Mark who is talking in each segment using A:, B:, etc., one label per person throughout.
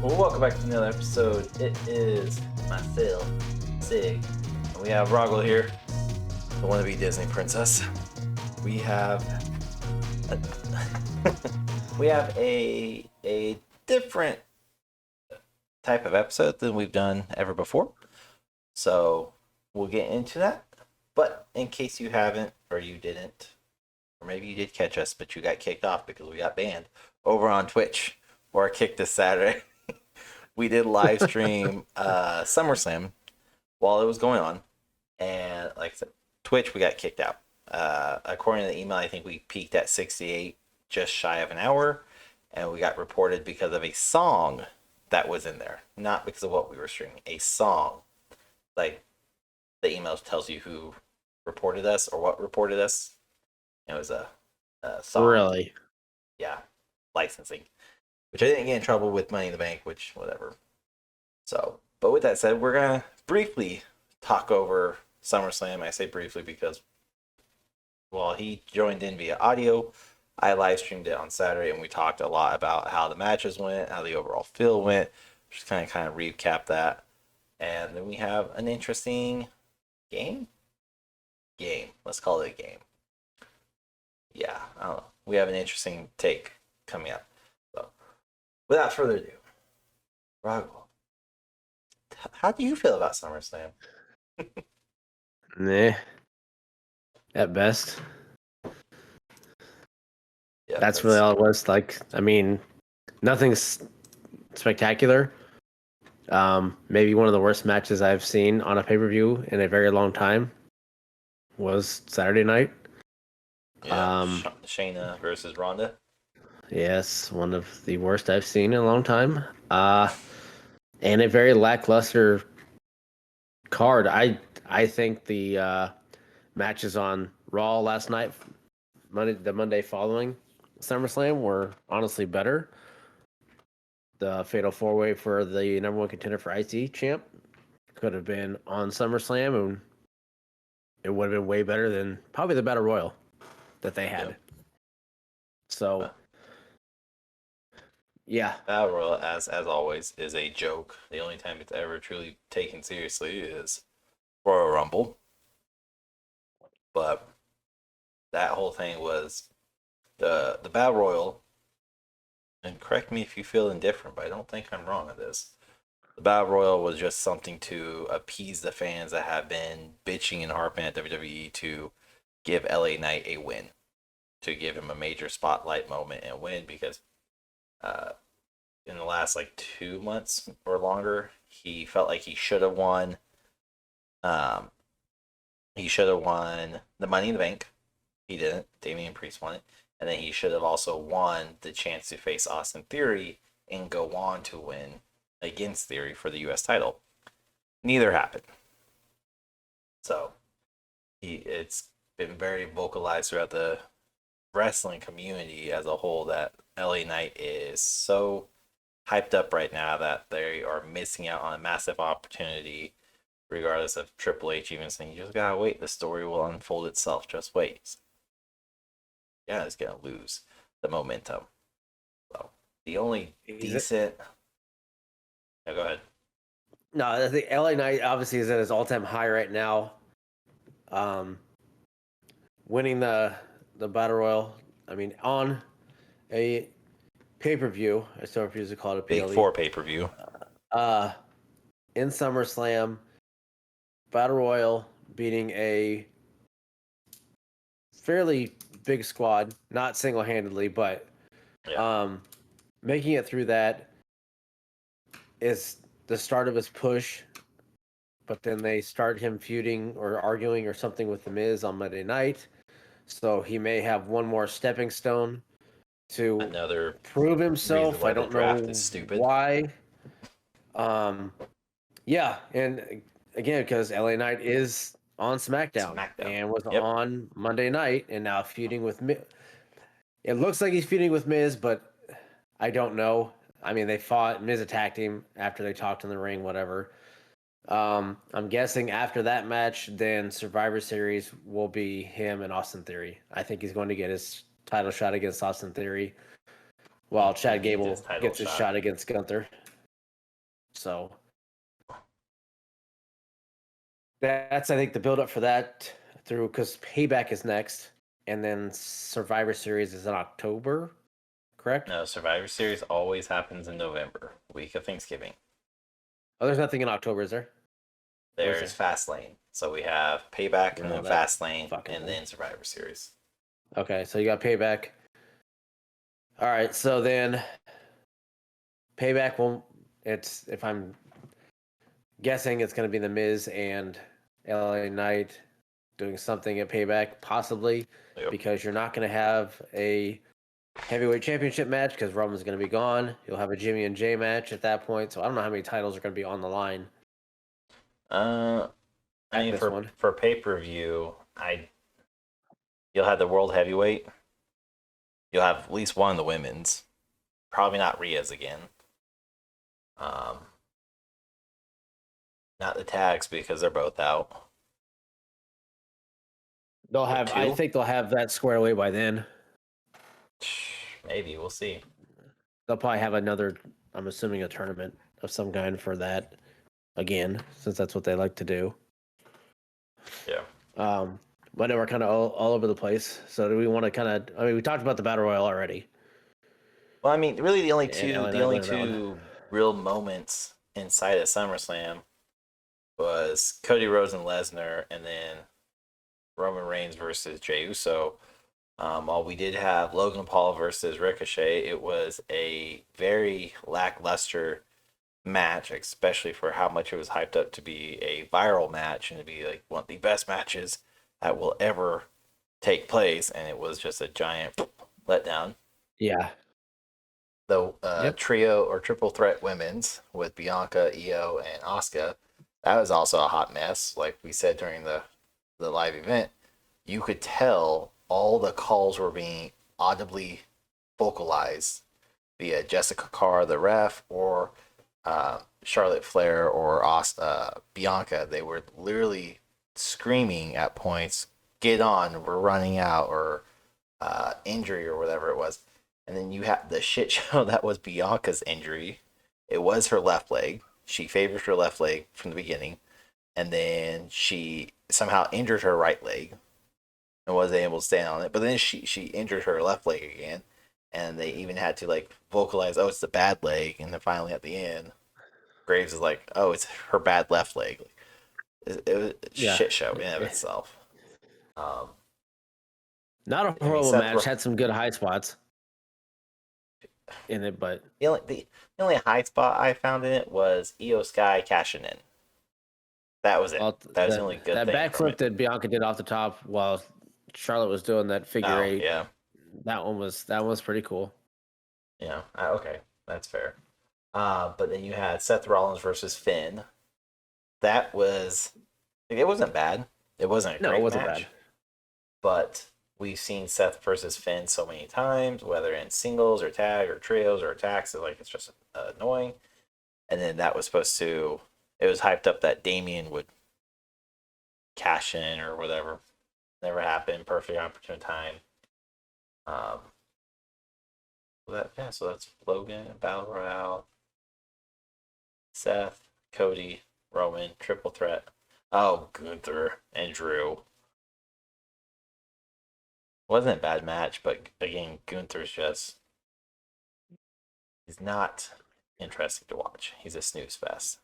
A: Well, welcome back to another episode. It is myself, Sig, and we have Rahgel here, the wannabe Disney princess. We have a different type of episode than we've done ever before. So we'll get into that. But in case you haven't, or you didn't, or maybe you did catch us, but you got kicked off because we got banned over on Twitch, or kicked this Saturday. We did live stream SummerSlam while it was going on, and like I said, Twitch, we got kicked out. According to the email, I think we peaked at 68, just shy of an hour, and we got reported because of a song that was in there, not because of what we were streaming. A song, like the email tells you who reported us or what reported us. It was a song.
B: Really?
A: Yeah, licensing. Which I didn't get in trouble with Money in the Bank, which, whatever. So, but with that said, we're going to briefly talk over SummerSlam. I say briefly because, well, he joined in via audio. I live streamed it on Saturday, and we talked a lot about how the matches went, how the overall feel went. Just kind of recap that. And then we have an interesting game. Let's call it a game. Yeah, I don't know. We have an interesting take coming up. Without further ado, Rahgel, how do you feel about SummerSlam?
B: Nah. At best.
A: Yeah,
B: that's really all it was. Like, I mean, nothing's spectacular. Maybe one of the worst matches I've seen on a pay-per-view in a very long time was Saturday night.
A: Yeah, Shayna versus Ronda.
B: Yes, one of the worst I've seen in a long time. And a very lackluster card. I think the matches on Raw last night, the Monday following SummerSlam, were honestly better. The Fatal 4-Way for the number one contender for IC champ could have been on SummerSlam, and it would have been way better than probably the Battle Royal that they had.
A: Yep.
B: So, yeah.
A: Battle Royal, as always, is a joke. The only time it's ever truly taken seriously is Royal Rumble. But that whole thing was the Battle Royal, and correct me if you feel indifferent, but I don't think I'm wrong on this. The Battle Royal was just something to appease the fans that have been bitching and harping at WWE to give LA Knight a win, to give him a major spotlight moment and win, because in the last 2 months or longer, he felt like he should have won. He should have won the Money in the Bank. He didn't. Damian Priest won it. And then he should have also won the chance to face Austin Theory and go on to win against Theory for the U.S. title. Neither happened. So, it's been very vocalized throughout the wrestling community as a whole that LA Knight is so hyped up right now that they are missing out on a massive opportunity, regardless of Triple H even saying, you just gotta wait, the story will unfold itself, just wait. Yeah, it's gonna lose the momentum. So the only decent... Yeah, go ahead.
B: No, I think LA Knight obviously is at his all-time high right now. Winning the Battle Royal, I mean, on a pay-per-view, I still refuse to call it a PLE.
A: Big 4 pay-per-view.
B: In SummerSlam, Battle Royal beating a fairly big squad, not single-handedly, but making it through that is the start of his push. But then they start him feuding or arguing or something with The Miz on Monday night. So he may have one more stepping stone to
A: another
B: prove himself. I don't know why. Yeah, and again, because LA Knight is on SmackDown. And was on Monday night, and now feuding with Miz. It looks like he's feuding with Miz, but I don't know. I mean, they fought. Miz attacked him after they talked in the ring, whatever. I'm guessing after that match, then Survivor Series will be him and Austin Theory. I think he's going to get his title shot against Austin Theory, while Chad Gable gets his shot against Gunther. So that's, I think, the build up for that through, because Payback is next, and then Survivor Series is in October, correct?
A: No, Survivor Series always happens in November, week of Thanksgiving.
B: Oh, there's nothing in October, is there?
A: There's Fastlane. So we have Payback and
B: No,
A: then
B: that
A: Fastlane
B: fucking
A: and then Survivor Series.
B: Okay, so you got Payback. All right, so then Payback will, it's, if I'm guessing, it's going to be The Miz and LA Knight doing something at Payback, possibly,
A: Yep.
B: because you're not going to have a heavyweight championship match because Roman's going to be gone. You'll have a Jimmy and Jay match at that point, so I don't know how many titles are going to be on the line.
A: I mean,
B: this one.
A: for pay-per-view, you'll have the World Heavyweight. You'll have at least one of the women's. Probably not Rhea's again. Not the tags because they're both out.
B: They'll have, I think they'll have that squared away by then.
A: Maybe, we'll see.
B: They'll probably have another, I'm assuming, a tournament of some kind for that again, since that's what they like to do.
A: Yeah.
B: But we're kind of all over the place. So do we want to kind of, I mean, we talked about the Battle Royale already.
A: Well, I mean, really the only two real moments inside of SummerSlam was Cody Rhodes and Lesnar, and then Roman Reigns versus Jey Uso. While we did have Logan Paul versus Ricochet, it was a very lackluster match, especially for how much it was hyped up to be a viral match and to be like one of the best matches that will ever take place, and it was just a giant letdown.
B: Yeah.
A: The trio or triple threat women's with Bianca, Io, and Asuka, that was also a hot mess. Like we said during the live event, you could tell all the calls were being audibly vocalized via Jessica Carr, the ref, or Charlotte Flair or Bianca. They were literally screaming at points, "Get on, we're running out," or injury or whatever it was. And then you have the shit show that was Bianca's injury. It was her left leg. She favors her left leg from the beginning. And then she somehow injured her right leg and wasn't able to stand on it. But then she injured her left leg again. And they even had to like vocalize, oh, it's the bad leg. And then finally at the end, Graves is like, oh, it's her bad left leg. It was a shit show in and of itself.
B: Not a horrible match. Had some good high spots in it, but
A: the only high spot I found in it was Io Sky cashing in. That was it. That was the only good thing.
B: That backflip that Bianca did off the top while Charlotte was doing that figure eight.
A: Yeah,
B: that one was pretty cool.
A: Yeah. Okay, that's fair. But then you had Seth Rollins versus Finn. That was, it wasn't bad. It wasn't a great
B: wasn't
A: match.
B: Bad.
A: But we've seen Seth versus Finn so many times, whether in singles or tag or trios or attacks, it's just annoying. And then that was it was hyped up that Damian would cash in or whatever. Never happened. Perfect opportune time. So that's Logan, Battle Royale, Seth, Cody, Roman, triple threat. Oh, Gunther and Drew. Wasn't a bad match, but again, Gunther's he's not interesting to watch. He's a snooze fest.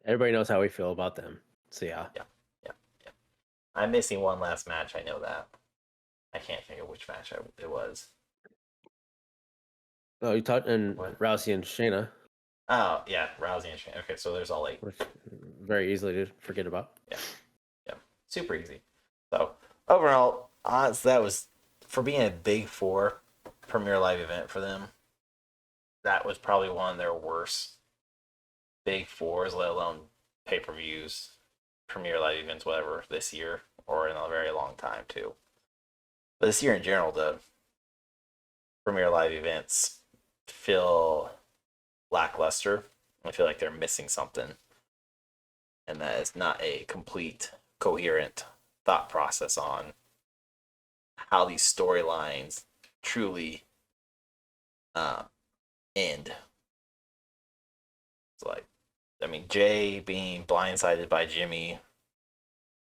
B: Everybody knows how we feel about them. So yeah.
A: I'm missing one last match. I know that. I can't think of which match it was.
B: Oh, you talked in Rousey and Shayna.
A: Oh yeah, Rousey and Shayna. Okay, so there's all 8.
B: Which very easily to forget about.
A: Yeah, super easy. So overall, that was, for being a Big 4 premier live event for them, that was probably one of their worst Big 4s, let alone pay-per-views, premier live events, whatever, this year or in a very long time too. But this year in general, the premier live events feel lackluster. I feel like they're missing something, and that is not a complete, coherent thought process on how these storylines truly end. It's like, I mean, Jey being blindsided by Jimmy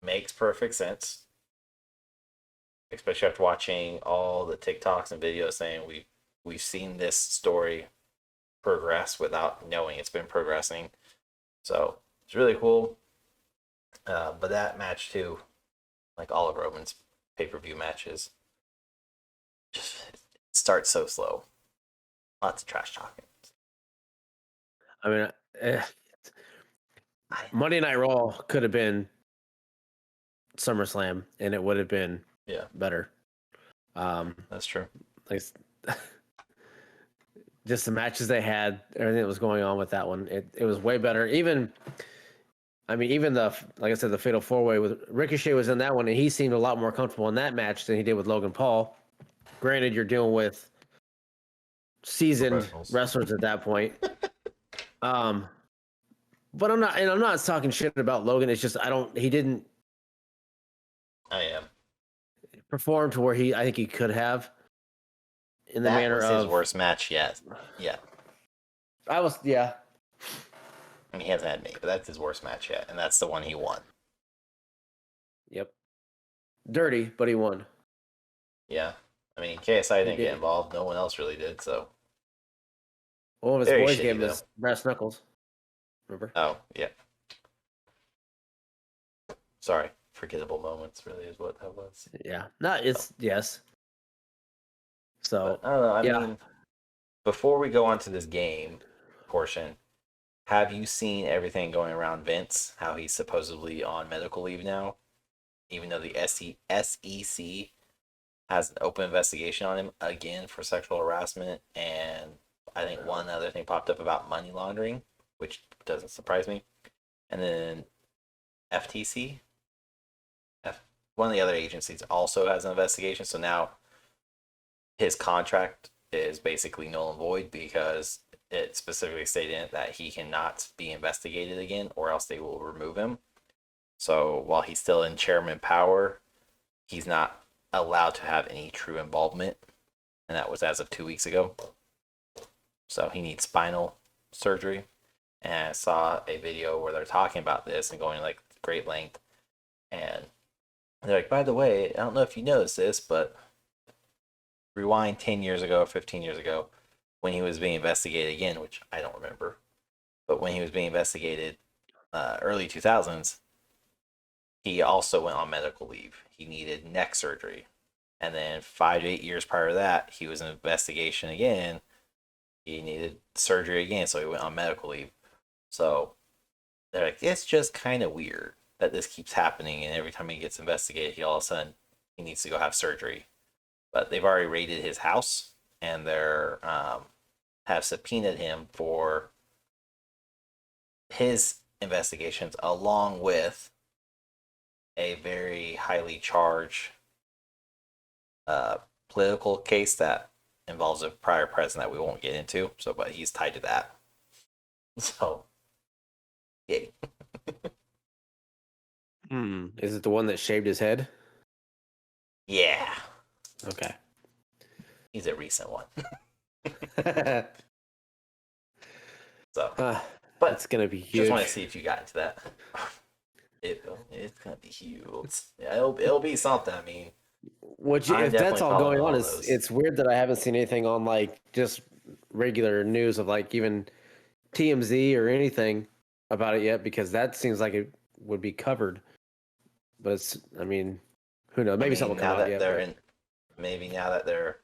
A: makes perfect sense, especially after watching all the TikToks and videos saying we've seen this story progress without knowing it's been progressing. So it's really cool. But that match too, like all of Roman's pay-per-view matches, just starts so slow. Lots of trash talking.
B: I mean, Monday Night Raw could have been SummerSlam, and it would have been better.
A: That's true.
B: Like, just the matches they had, everything that was going on with that one, it was way better. Even the, like I said, the Fatal 4-Way with Ricochet was in that one, and he seemed a lot more comfortable in that match than he did with Logan Paul. Granted, you're dealing with seasoned wrestlers at that point. But I'm not talking shit about Logan. It's just he didn't perform to where I think he could have. In the manner of
A: his worst match yet. Yeah.
B: I mean,
A: he hasn't had many, but that's his worst match yet, and that's the one he won.
B: Yep. Dirty, but he won.
A: Yeah. I mean, KSI didn't get involved. No one else really did, so.
B: One of his boys gave him his brass knuckles. Remember?
A: Oh, yeah. Sorry. Forgettable moments really is what that was.
B: Yeah. Yes. So,
A: but, I don't know. I mean, before we go on to this game portion, have you seen everything going around Vince? How he's supposedly on medical leave now, even though the SEC has an open investigation on him again for sexual harassment, and I think one other thing popped up about money laundering, which doesn't surprise me. And then FTC, one of the other agencies, also has an investigation. So now his contract is basically null and void because it specifically stated in it that he cannot be investigated again or else they will remove him. So while he's still in chairman power, he's not allowed to have any true involvement. And that was as of 2 weeks ago. So he needs spinal surgery. And I saw a video where they're talking about this and going like great length. And they're like, by the way, I don't know if you noticed this, but rewind 10 years ago, 15 years ago, when he was being investigated again, which I don't remember, but when he was being investigated early 2000s, he also went on medical leave. He needed neck surgery. And then 5 to 8 years prior to that, he was in investigation again. He needed surgery again, so he went on medical leave. So they're like, it's just kind of weird that this keeps happening, and every time he gets investigated, he all of a sudden he needs to go have surgery. But they've already raided his house, and they're have subpoenaed him for his investigations, along with a very highly charged political case that involves a prior president that we won't get into. So, but he's tied to that. So, yeah.
B: Is it the one that shaved his head?
A: Yeah.
B: Okay.
A: He's a recent one. So, but
B: it's gonna be huge.
A: Just want to see if you got into that. It's gonna be huge. Yeah, it'll be something. I mean,
B: if that's all going on, it's weird that I haven't seen anything on like just regular news of like even TMZ or anything about it yet, because that seems like it would be covered. But it's, I mean, who knows? Maybe something will come out yet.
A: Maybe now that they're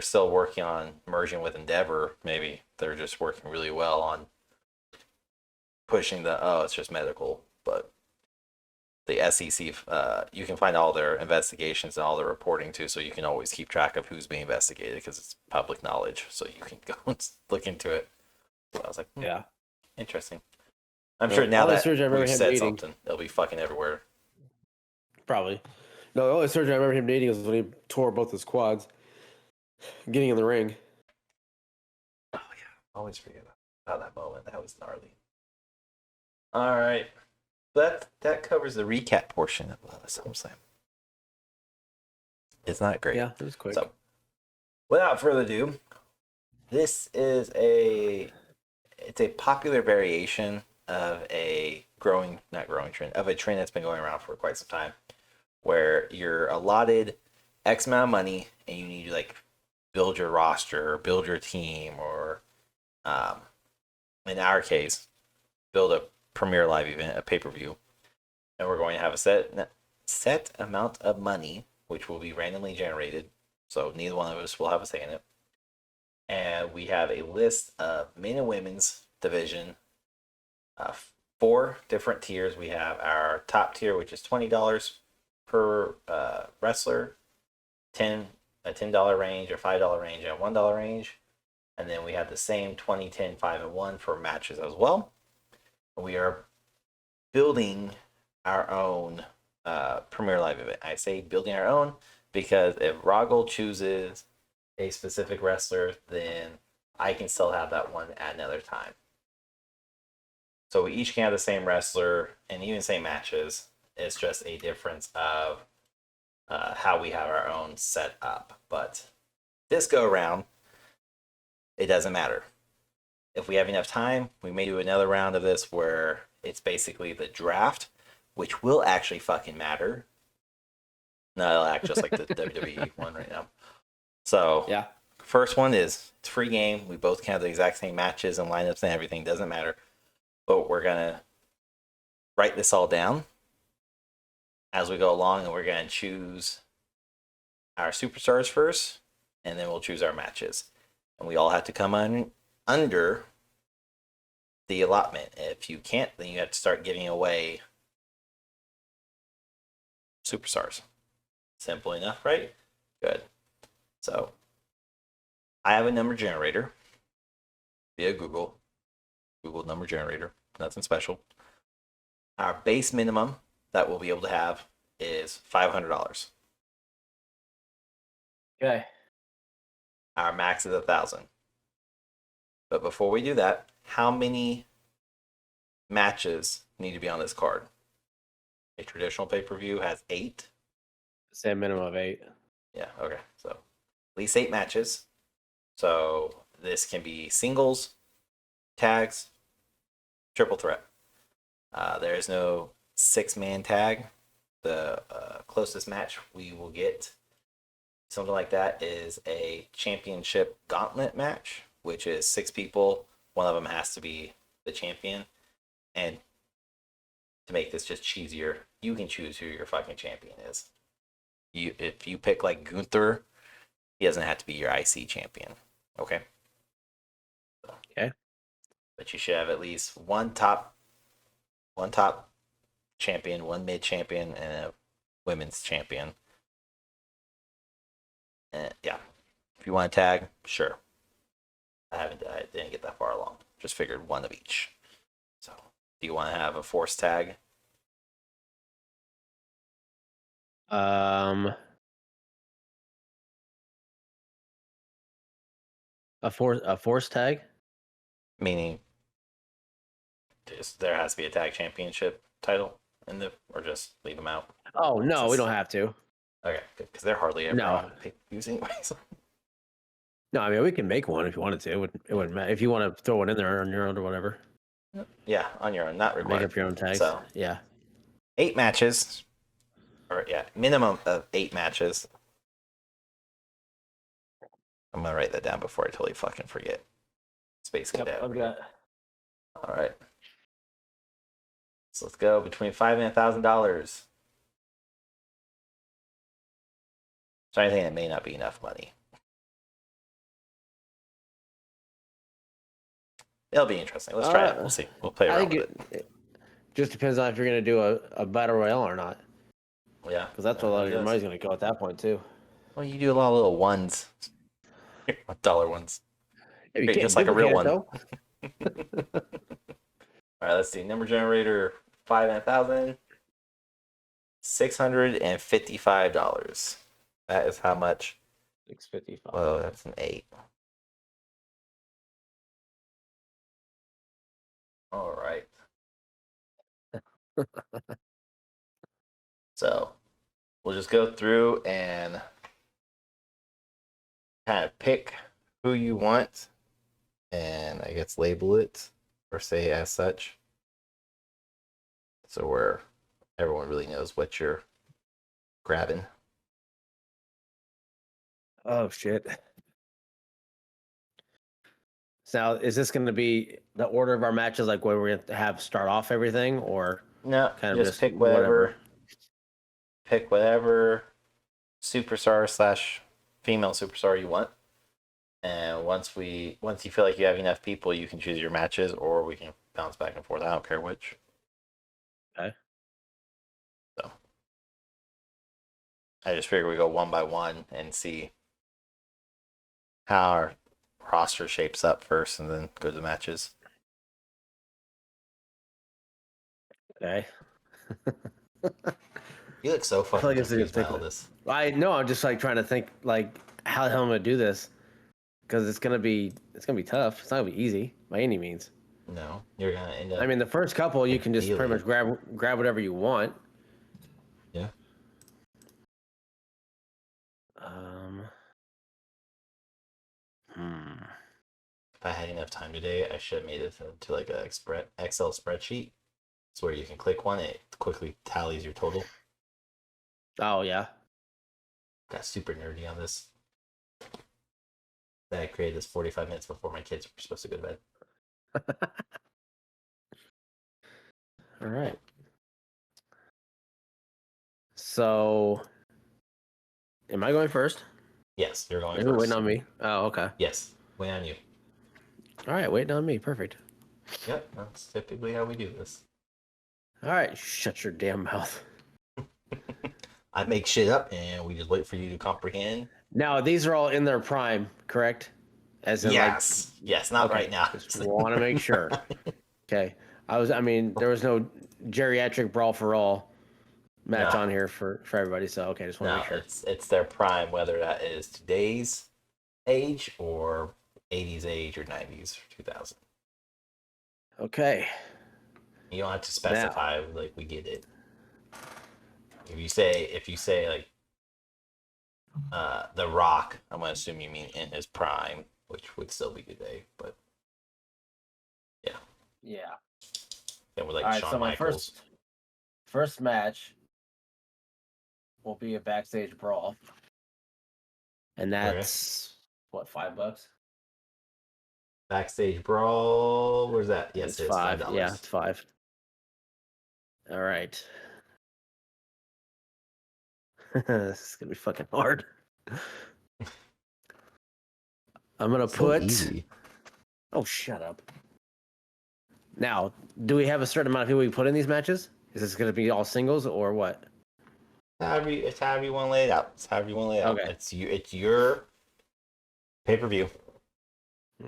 A: still working on merging with Endeavor, maybe they're just working really well on pushing it's just medical. But the SEC, you can find all their investigations and all their reporting too, so you can always keep track of who's being investigated because it's public knowledge, so you can go and look into it. So I was like, yeah, interesting. I'm sure now that we've said something, it'll be fucking everywhere.
B: Probably. No, the only surgery I remember him dating was when he tore both his quads getting in the ring.
A: Oh, yeah. Always forget about that moment. That was gnarly. All right. That covers the recap portion of SummerSlam. It's not great.
B: Yeah, it was quick.
A: So, without further ado, this is a it's a popular variation of a not growing trend, of a trend that's been going around for quite some time, where you're allotted X amount of money and you need to like build your roster or build your team or, in our case, build a premier live event, a pay-per-view, and we're going to have a set amount of money, which will be randomly generated. So neither one of us will have a say in it. And we have a list of men and women's division, 4 different tiers. We have our top tier, which is $20 per wrestler, a $10 range, a $5 range, and a $1 range. And then we have the same 20, 10, 5, and 1 for matches as well. We are building our own Premier Live event. I say building our own because if Rahgel chooses a specific wrestler, then I can still have that one at another time. So we each can have the same wrestler and even same matches. It's just a difference of how we have our own set up. But this go around, it doesn't matter. If we have enough time, we may do another round of this where it's basically the draft, which will actually fucking matter. No, it'll act just like the WWE one right now. So,
B: Yeah.
A: First one is it's free game. We both can have the exact same matches and lineups and everything. Doesn't matter. But we're going to write this all down as we go along, and we're going to choose our superstars first, and then we'll choose our matches. And we all have to come under the allotment. If you can't, then you have to start giving away superstars. Simple enough, right? Good. So, I have a number generator via Google number generator. Nothing special. Our base minimum that we'll be able to have is $500.
B: Okay.
A: Our max is 1,000. But before we do that, how many matches need to be on this card? A traditional pay-per-view has 8.
B: Say a minimum of 8.
A: Yeah, okay. So, at least 8 matches. So, this can be singles, tags, triple threat. There is no 6-man tag. The closest match we will get, something like that, is a championship gauntlet match, which is 6 people. One of them has to be the champion. And to make this just cheesier, you can choose who your fucking champion is. If you pick like Gunther, he doesn't have to be your IC champion. Okay?
B: Okay.
A: But you should have at least one top champion, one mid champion, and a women's champion. And yeah, if you want to tag, sure. I didn't get that far along. Just figured one of each. So, do you want to have a force tag?
B: A force tag?
A: Meaning, there has to be a tag championship title in the, or just leave them out.
B: Oh no, we don't have to.
A: Okay, because they're hardly ever on pay-per-views anyways.
B: No, I mean we can make one if you wanted to. It wouldn't matter if you want to throw one in there on your own or whatever.
A: Yeah, on your own, not required.
B: Make up your own tags.
A: So
B: yeah,
A: 8 matches, or minimum of 8 matches. I'm gonna write that down before I totally fucking forget. Space Cadet.
B: I've got.
A: All right. So let's go between $5,000 and $1,000. So anything that may not be enough money. It'll be interesting. Let's try it. We'll see. We'll play around with
B: it just depends on if you're going to do a battle royale or not.
A: Yeah.
B: Because that's what a lot of your money's going to go at that point, too.
A: Well, you do a lot of little ones. $1 ones.
B: Yeah, you
A: just like a real one. All right, let's see. Number generator, $5,000. $655. That is how much?
B: $655.
A: Well, that's an 8. All right. So we'll just go through and kind of pick who you want and I guess label it. or say as such. So where everyone really knows what you're grabbing.
B: Oh shit. So now, is this going to be the order of our matches, like where we're going to have start off everything, or
A: No,
B: kind of
A: just
B: just whatever?
A: pick whatever superstar slash female superstar you want. And once you feel like you have enough people, you can choose your matches, or we can bounce back and forth. I don't care which.
B: Okay.
A: So I just figure we go one by one and see how our roster shapes up first, and then go to the matches.
B: Okay.
A: You look so
B: I feel
A: fucking
B: like it's a good
A: confused by
B: pick.
A: all this.
B: I know. I'm just like trying to think like how the hell I'm gonna do this, because it's gonna be tough. It's not gonna be easy by any means.
A: No, you're gonna end up.
B: I mean, the first couple you can just pretty much grab whatever you want.
A: Yeah.
B: Um.
A: If I had enough time today, I should have made it to like a Excel spreadsheet. It's where you can click one, it quickly tallies your total.
B: Oh yeah.
A: Got super nerdy on this. That I created this 45 minutes before my kids were supposed to go to bed.
B: All right. So, am I going first?
A: Yes, you're going
B: You're
A: first.
B: waiting on me. Oh, okay.
A: Yes, waiting on you.
B: All right, waiting on me. Perfect.
A: Yep, that's typically how we do this.
B: All right, shut your damn mouth.
A: I make shit up and we just wait for you to comprehend.
B: Now, these are all in their prime, correct? As in,
A: yes. Yes, not right now.
B: Just want to make sure. Okay. There was no geriatric brawl for all match on here for everybody, so okay, just want to make sure.
A: It's their prime, whether that is today's age or 80s age or 90s or 2000.
B: Okay.
A: You don't have to specify, like, we get it. If you say like The Rock, I'm gonna assume you mean in his prime, which would still be today, but yeah.
B: Yeah.
A: Then we're like
B: all right,
A: Shawn
B: so my
A: Michaels.
B: first match will be a backstage brawl. And that's what, $5?
A: Backstage brawl. Where's that? Yes, it's $5.
B: Yeah, it's $5. All right. This is gonna be fucking hard. I'm gonna put.
A: Easy.
B: Oh, shut up. Now, do we have a certain amount of people we put in these matches? Is this gonna be all singles or what?
A: It's however you want to lay it out.
B: Okay.
A: It's your pay-per-view.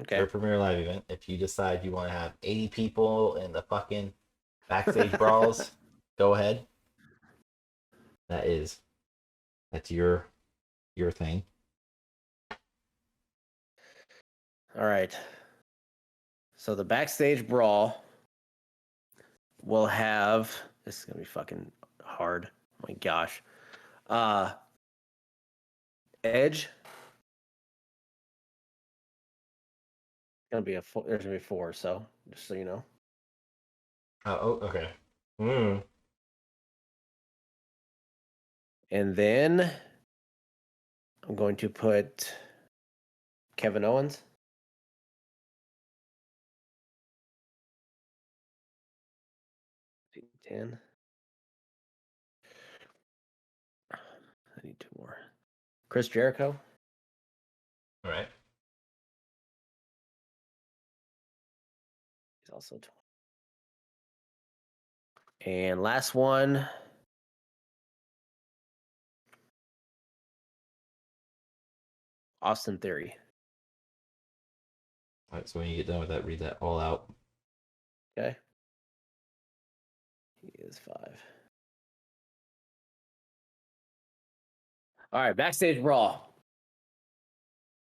B: Okay.
A: Your premiere live event. If you decide you want to have 80 people in the fucking backstage brawls, go ahead. That's your thing.
B: All right. So the backstage brawl will have. This is gonna be fucking hard. Oh my gosh. Edge. There's gonna be 4, so just so you know.
A: Oh, okay.
B: And then I'm going to put Kevin Owens. $10. I need 2 more. Chris Jericho.
A: All right.
B: He's also 20. And last one. Austin Theory.
A: All right. So when you get done with that, read that all out.
B: Okay. He is 5. All right, backstage brawl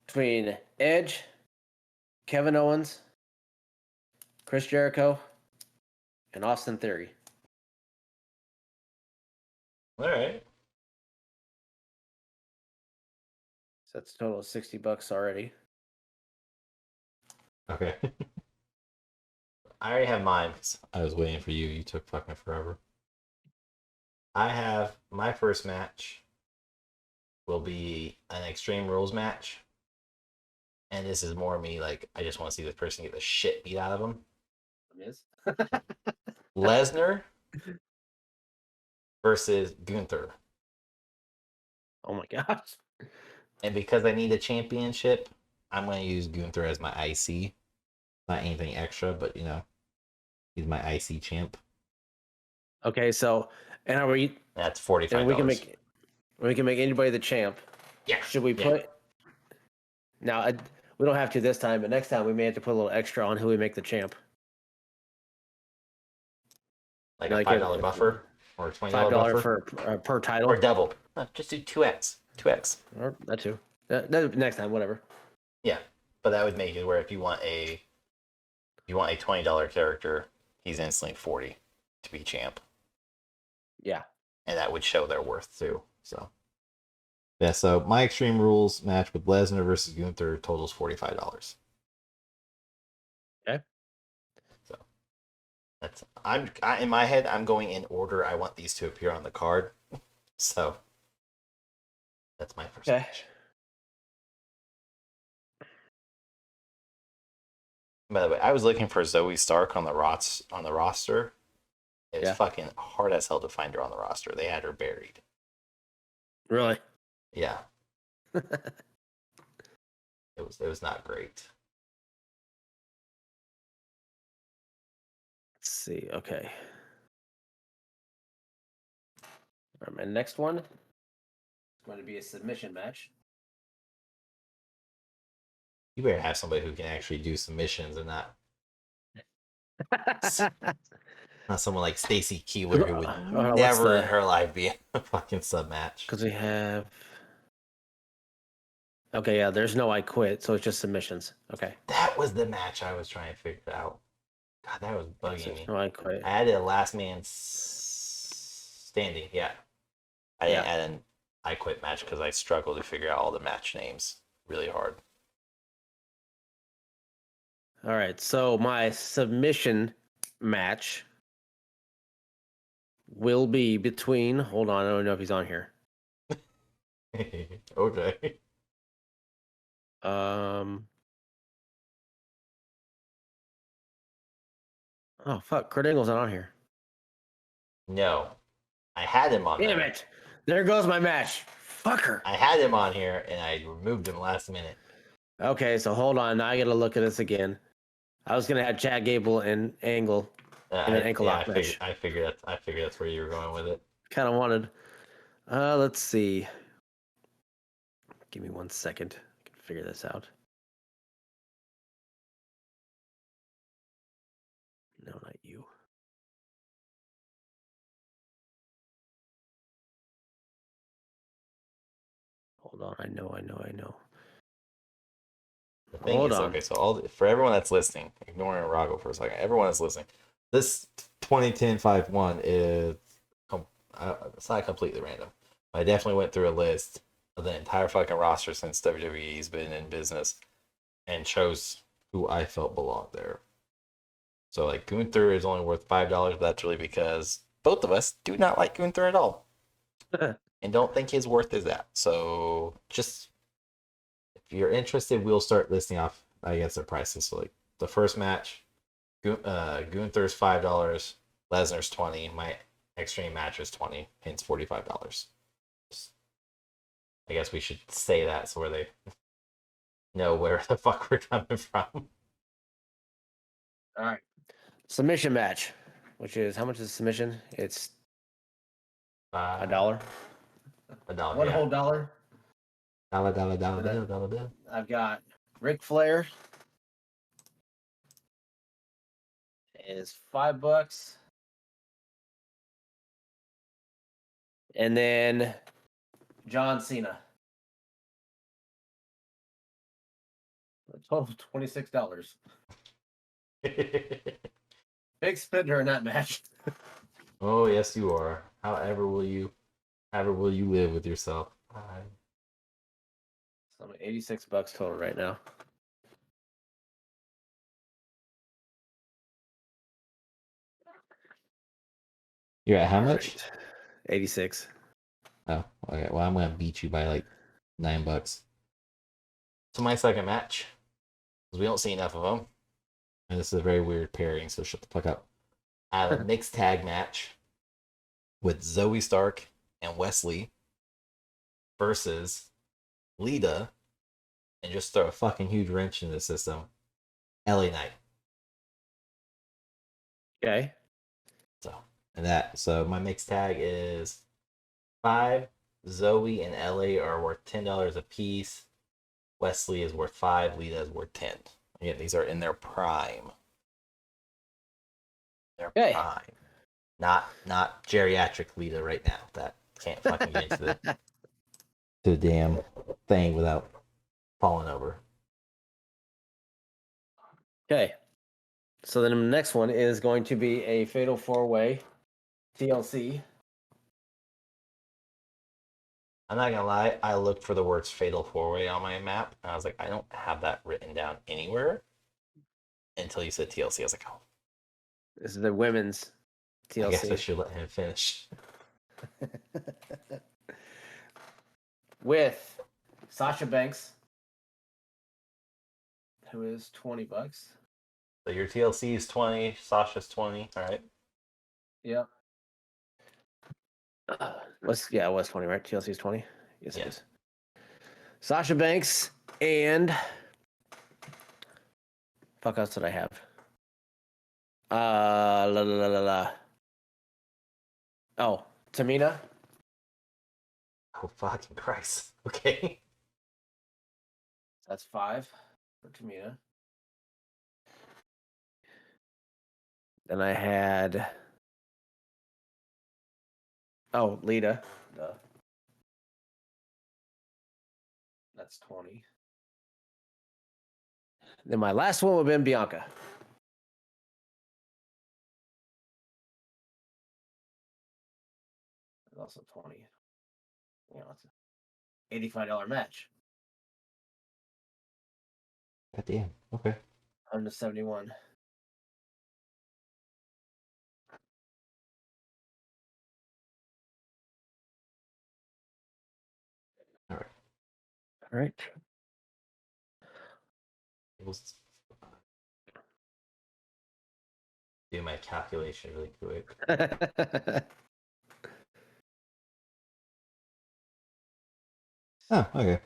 B: between Edge, Kevin Owens, Chris Jericho, and Austin Theory.
A: All right.
B: So that's a total of $60 already.
A: Okay. I already have mine. I was waiting for you. You took fucking forever. I have my first match will be an Extreme Rules match. And this is more me, like, I just want to see this person get the shit beat out of him.
B: Yes.
A: Lesnar versus Gunther.
B: Oh my gosh.
A: And because I need a championship, I'm going to use Gunther as my IC. Not anything extra, but, he's my IC champ.
B: Okay, so and are we?
A: That's $45.
B: And we can make anybody the champ.
A: Yeah.
B: Should we put? Now we don't have to this time, but next time we may have to put a little extra on who we make the champ.
A: Like a $5 buffer or $20
B: $5
A: buffer
B: for per title
A: or double. No, just do 2x. 2x.
B: Or that too. Next time, whatever.
A: Yeah, but that would make it where if you want a $20 character, he's instantly 40 to be champ.
B: Yeah,
A: and that would show their worth too. So yeah, so my Extreme Rules match with Lesnar versus Gunther totals $45.
B: Okay.
A: So that's in my head I'm going in order I want these to appear on the card. So that's my first match. By the way, I was looking for Zoe Stark on the roster. It was fucking hard as hell to find her on the roster. They had her buried.
B: Really?
A: Yeah. It was not great.
B: Let's see. Okay. All right, my next one is going to be a submission match.
A: You better have somebody who can actually do submissions and not someone like Stacy Keeler who would never in her life be in a fucking sub match.
B: Because we have. Okay, yeah, there's no I quit, so it's just submissions. Okay.
A: That was the match I was trying to figure out. God, that was bugging me.
B: No I quit.
A: I added a last man standing. Yeah. I didn't add an I quit match because I struggled to figure out all the match names really hard.
B: All right, so my submission match will be between. Hold on, I don't know if he's on here.
A: Okay.
B: Oh fuck, Kurt Angle's not on here.
A: No, I had him on.
B: Damn it! There goes my match. Fucker.
A: I had him on here and I removed him last minute.
B: Okay, so hold on. Now I gotta look at this again. I was gonna have Chad Gable and Angle in an ankle lock match.
A: I figured that's where you were going with it.
B: Kind of wanted. Let's see. Give me 1 second. I can figure this out. No, not you. Hold on. I know.
A: The thing is, okay, so for everyone that's listening, ignoring Rahgel for a second, everyone that's listening, this 2010 5-1 is it's not completely random. I definitely went through a list of the entire fucking roster since WWE's been in business and chose who I felt belonged there. So like Gunther is only worth $5, but that's really because both of us do not like Gunther at all. And don't think his worth is that. So just if you're interested, we'll start listing off, I guess, their prices. So like the first match, Gunther's $5, Lesnar's $20, my extreme match is $20, hence $45. I guess we should say that so where they know where the fuck we're coming from.
B: All right. Submission match, which is how much is submission? It's $1. $1. One whole dollar.
A: Dollar.
B: I've got Ric Flair. Is $5. And then John Cena. A total of $26. Big spender in that match.
A: Oh yes, you are. However will you live with yourself?
B: So I'm at $86 total right now.
A: You're at how much?
B: 86.
A: Oh, okay. Well, I'm gonna beat you by like $9. So my second match, because we don't see enough of them, and this is a very weird pairing. So shut the fuck up. I have a mixed tag match with Zoe Stark and Wesley versus Lita, and just throw a fucking huge wrench in the system. LA Knight.
B: Okay.
A: So my mixed tag is 5. Zoe and LA are worth $10 a piece. Wesley is worth 5. Lita is worth 10. Again, these are in their prime. Their prime. Not geriatric Lita right now. That can't fucking get into the damn thing without falling over.
B: Okay. So then the next one is going to be a Fatal 4-Way TLC.
A: I'm not gonna lie, I looked for the words Fatal 4-Way on my map, and I was like, I don't have that written down anywhere until you said TLC. I was like, oh.
B: This is the women's TLC.
A: I guess I should let him finish.
B: With Sasha Banks, who is $20.
A: So your TLC is 20, Sasha's 20, all right?
B: Yep. It was 20, right? TLC is 20? Yes, it is. Sasha Banks and fuck else did I have? Oh, Tamina.
A: Oh, fucking Christ. Okay.
B: That's 5 for Tamina. Then I had Lita. Duh. That's 20. Then my last one would have been Bianca. That's also 20. You know, it's an $85 match.
A: God damn. Okay.
B: 171.
A: All right.
B: All right.
A: Do my calculation really quick. Oh, okay.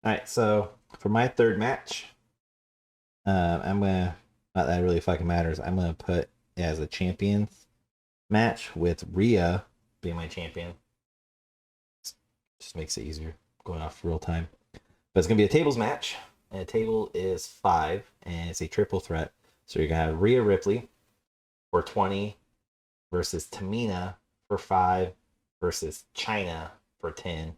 A: All right, so for my third match, I'm gonna, not that it really fucking matters, I'm gonna put it as a champions match with Rhea being my champion. Just makes it easier going off real time. But it's gonna be a tables match, and the table is 5, and it's a triple threat. So you're gonna have Rhea Ripley for 20 versus Tamina for 5 versus China for 10,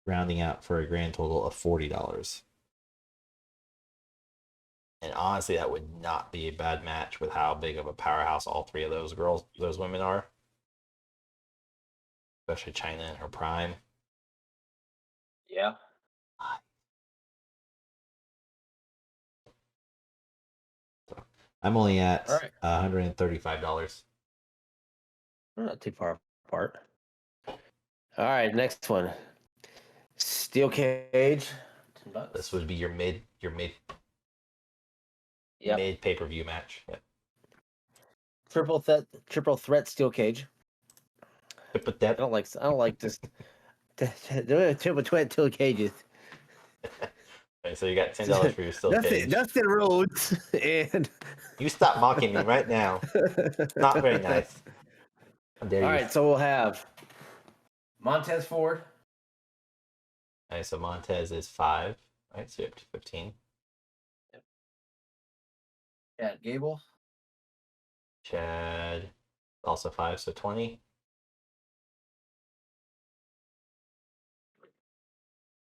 A: rounding out for a grand total of $40. And honestly, that would not be a bad match with how big of a powerhouse all three of those women are. Especially China in her prime.
B: Yeah.
A: So I'm only at $135.
B: Not too far apart. All right, next one. Steel cage. $10.
A: This would be your mid pay-per-view match. Yep.
B: Triple threat steel cage.
A: But that
B: I don't like this. Triple threat steel cages.
A: Okay, so you got $10 for your steel cage.
B: Dustin Rhodes and
A: you stop mocking me right now. Not very nice. How dare you?
B: All right, so we'll have Montez Ford.
A: All right, so Montez is 5. All right, so you're up to 15.
B: Yep. Chad Gable.
A: Chad, also 5, so 20.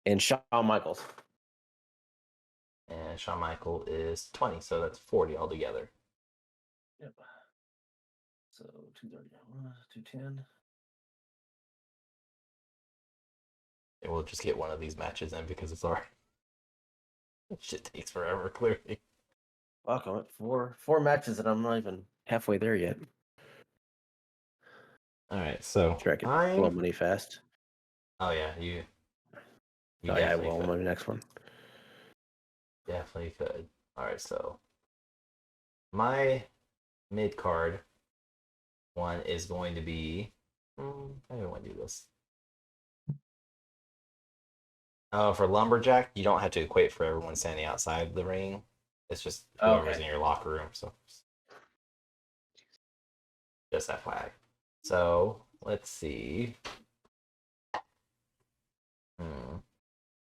B: And Shawn Michaels.
A: And Shawn Michael is 20, so that's 40 altogether.
B: Yep. So 230, 210.
A: And we'll just get one of these matches then because it's our shit takes forever clearly.
B: Fuck, I'm at four matches and I'm not even halfway there yet.
A: All right, so
B: Sure, I could blow money fast.
A: Oh yeah, you
B: Oh yeah, I will
A: could.
B: on my next one.
A: Definitely could. All right, so my mid card one is going to be. I don't want to do this. For lumberjack, you don't have to equate for everyone standing outside the ring. It's just whoever's in your locker room. So just FYI. So let's see.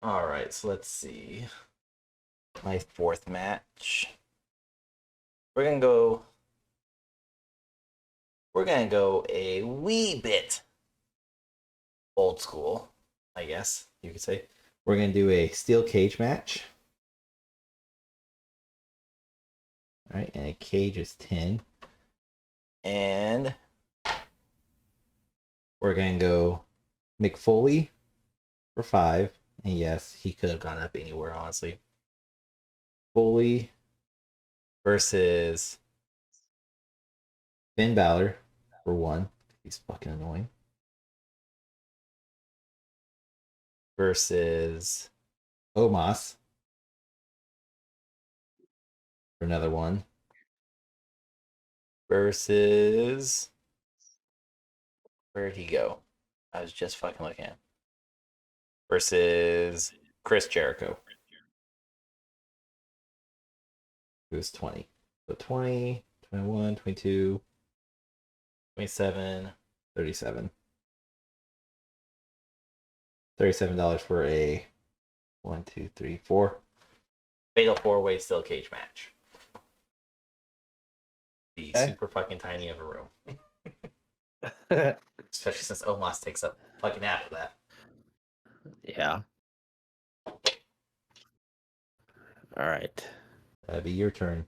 A: All right, so let's see. My fourth match. We're gonna go. We're gonna go a wee bit old school, I guess you could say. We're gonna do a steel cage match. All right, and a cage is 10. And we're gonna go Mick Foley for 5. And yes, he could have gone up anywhere, honestly. Foley versus Finn Balor for 1. He's fucking annoying. Versus Omos for another 1. Versus. Where'd he go? I was just fucking looking at him. Versus Chris Jericho. Who's 20. So 20, 21, 22, 27, 37. $37 for a 1, 2, 3, 4 fatal 4-way steel cage match. Be super fucking tiny of a room. Especially since Omos takes up fucking half of that.
B: Yeah. All right.
A: That'd be your turn.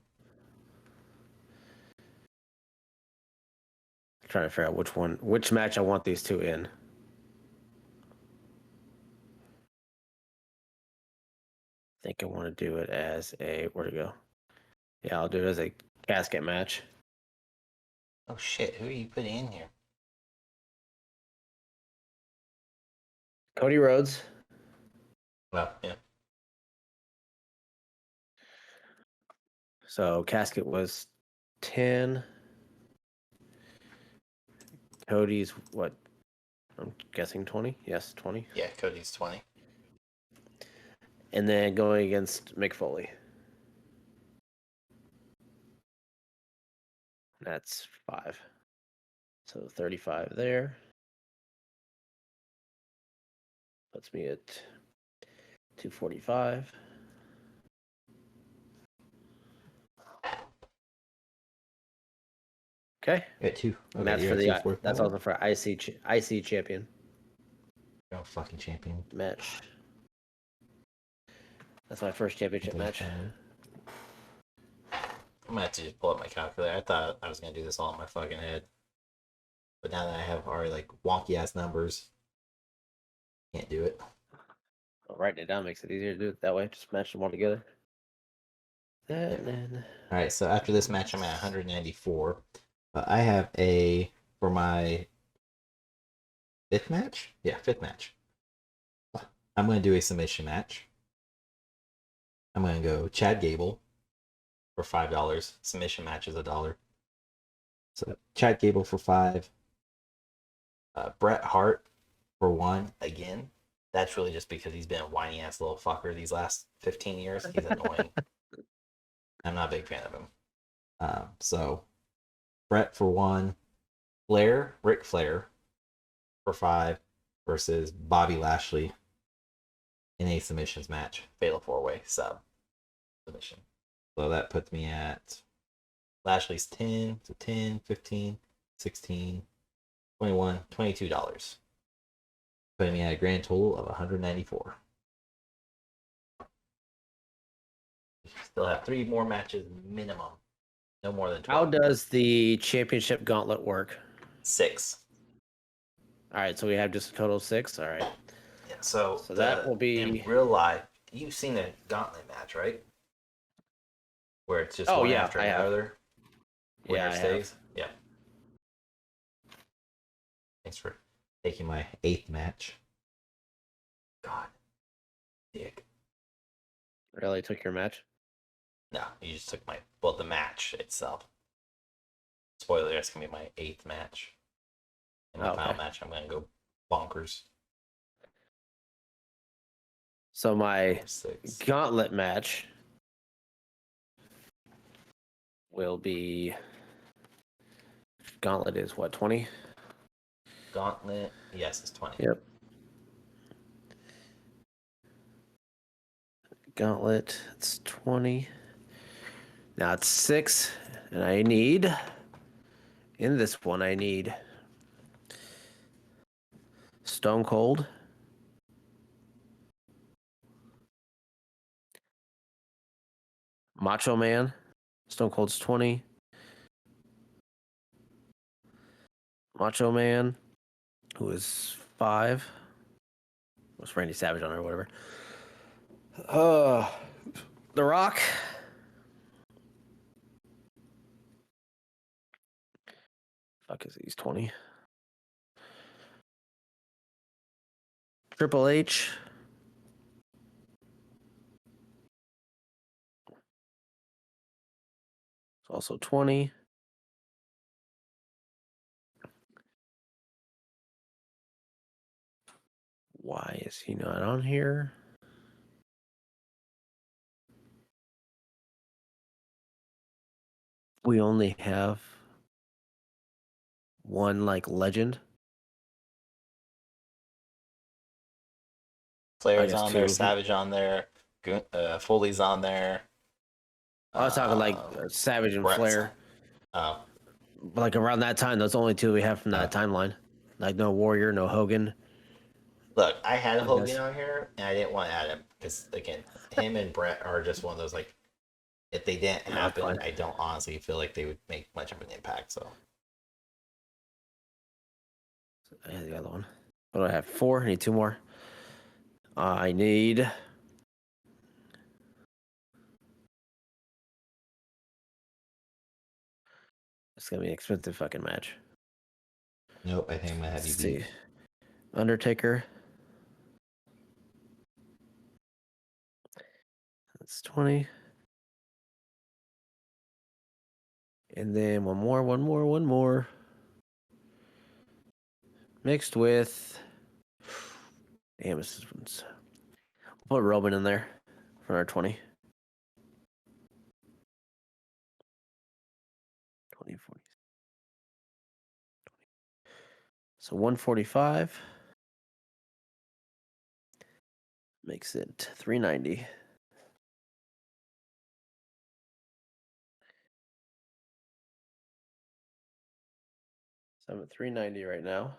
B: I'm trying to figure out which match I want these two in. I think I want to do it as where'd it go? Yeah, I'll do it as a casket match.
A: Oh shit, who are you putting in here?
B: Cody Rhodes.
A: Well, yeah.
B: So casket was 10. Cody's what? I'm guessing 20. Yes, 20.
A: Yeah, Cody's 20.
B: And then going against Mick Foley. That's 5. So 35 there. Puts me at 245. Okay.
A: Got 2. Okay,
B: And that's for the that's also for IC champion.
A: You're a fucking champion
B: Match. That's my first championship match.
A: I'm gonna have to just pull up my calculator. I thought I was gonna do this all in my fucking head. But now that I have already like wonky ass numbers, can't do it.
B: Well, writing it down makes it easier to do it that way. Just match them all together.
A: Alright, so after this match, I'm at 194. I have for my 5th match? Yeah, 5th match. I'm going to do a submission match. I'm going to go Chad Gable for $5. Submission match is $1. So Chad Gable for 5. Bret Hart for 1 again. That's really just because he's been a whiny ass little fucker these last 15 years. He's annoying. I'm not a big fan of him. So Bret for 1. Ric Flair for 5 versus Bobby Lashley in a submissions match. Fatal 4-way sub submission. So that puts me at Lashley's 10, so 10, 15, 16, 21, $22. Putting me at a grand total of 194. Still have 3 more matches minimum. No more than 12.
B: How does the championship gauntlet work?
A: 6.
B: All right, so we have just a total of 6. All right.
A: Yeah, so
B: that will be
A: in real life. You've seen a gauntlet match, right? Where it's just one after another.
B: Yeah, I have.
A: Yeah. Thanks for taking my 8th match. God. Dick.
B: Really took your match?
A: No, you just took the match itself. Spoiler, it's going to be my 8th match. In my final match, I'm going to go bonkers.
B: So my gauntlet match will be... Gauntlet is what, 20?
A: Gauntlet, yes, it's 20.
B: Yep. Gauntlet, it's 20. Now it's 6, and I need... In this one, I need... Stone Cold. Macho Man. Stone Cold's 20. Macho Man, who is 5. Was Randy Savage on there or whatever. The Rock. Fuck is he's 20. Triple H. It's also 20. Why is he not on here? We only have one legend.
A: Flair's on there, Savage on there, Foley's on there.
B: I was talking Savage and Flair.
A: Oh.
B: Around that time, those only 2 we have from that timeline. No Warrior, no Hogan.
A: Look, I had Hogan on here, and I didn't want to add him because, again, him and Brett are just one of those, if they didn't happen, I don't honestly feel like they would make much of an impact, so.
B: I had the other one. What do I have? 4? I need 2 more. I need... It's going to be an expensive fucking match.
A: Nope, I think I'm going to have you beat.
B: Undertaker. That's 20. And then one more. Mixed with... Damn, this one's... We'll put Roman in there for our 20. 20, 40. So 145 makes it 390. So I'm at 390 right now.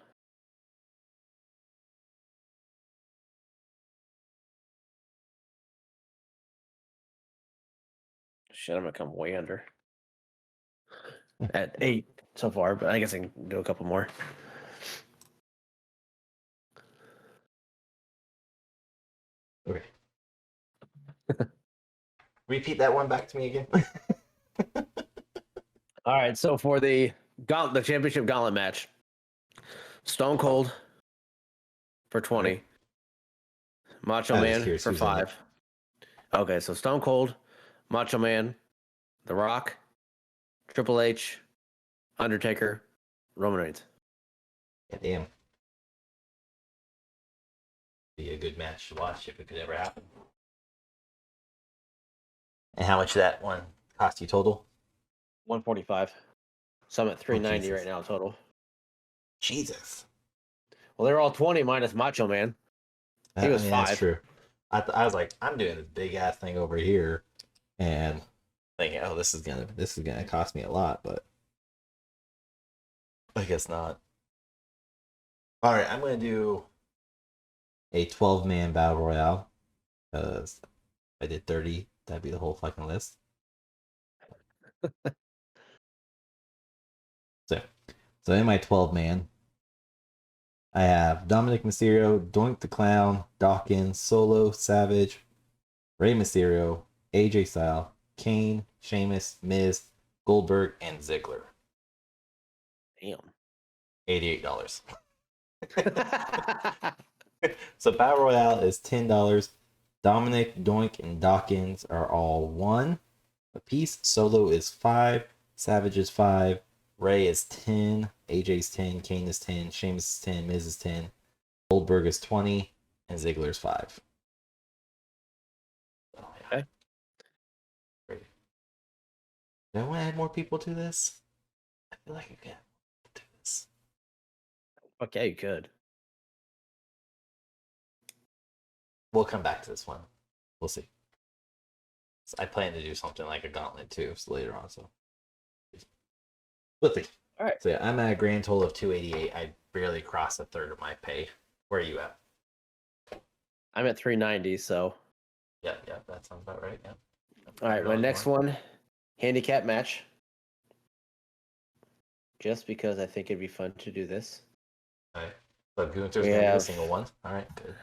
B: Shit, I'm gonna come way under. At 8 so far, but I guess I can do a couple more.
A: Okay. Repeat that one back to me again.
B: All right, so for the championship gauntlet match, Stone Cold for 20, right. Macho Man for 5. Okay, so Stone Cold, Macho Man, The Rock, Triple H, Undertaker, Roman Reigns.
A: Yeah, damn. Be a good match to watch if it could ever happen. And how much did that one cost you total?
B: 145. So I'm at 390 right now total.
A: Jesus.
B: Well, they're all 20 minus Macho Man. He was 5.
A: That's true. I was like, I'm doing this big ass thing over here, and thinking, oh, this is gonna cost me a lot, but I guess not. All right, I'm gonna do a 12-man battle royale because if I did 30, that'd be the whole fucking list. So in my 12-man, I have Dominic Mysterio, Doink the Clown, Dawkins, Solo, Savage, Rey Mysterio, AJ Styles, Kane, Sheamus, Miz, Goldberg, and Ziggler.
B: Damn.
A: $88. So Battle Royale is $10. Dominic, Doink, and Dawkins are all $1 a piece. Solo is $5. Savage is $5. Ray is $10. AJ's $10. Kane is $10. Sheamus is $10. Miz is $10. Goldberg is $20. And Ziggler is $5. Oh, yeah.
B: Okay.
A: Great. Do I want to add more people to this? I feel like I can do this.
B: Okay, you could.
A: We'll come back to this one. We'll see. So I plan to do something like a gauntlet too later on. So we'll see.
B: All right.
A: So yeah, I'm at a grand total of 288. I barely crossed a third of my pay. Where are you at?
B: I'm at 390, so.
A: Yeah, that sounds about right. Yeah.
B: All right, my next one, handicap match. Just because I think it'd be fun to do this.
A: All right. So Gunther's gonna be a single one. All right, good.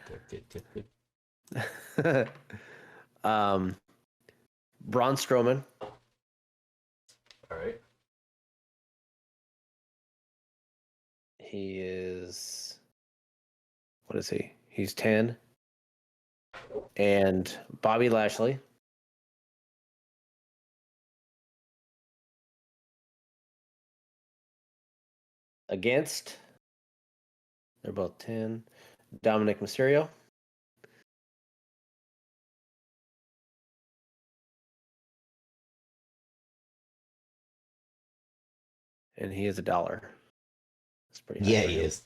B: Braun Strowman.
A: All right.
B: He is. What is he? He's 10. And Bobby Lashley. Against. They're both 10. Dominic Mysterio. And he is $1. That's pretty high.
A: Yeah, he is.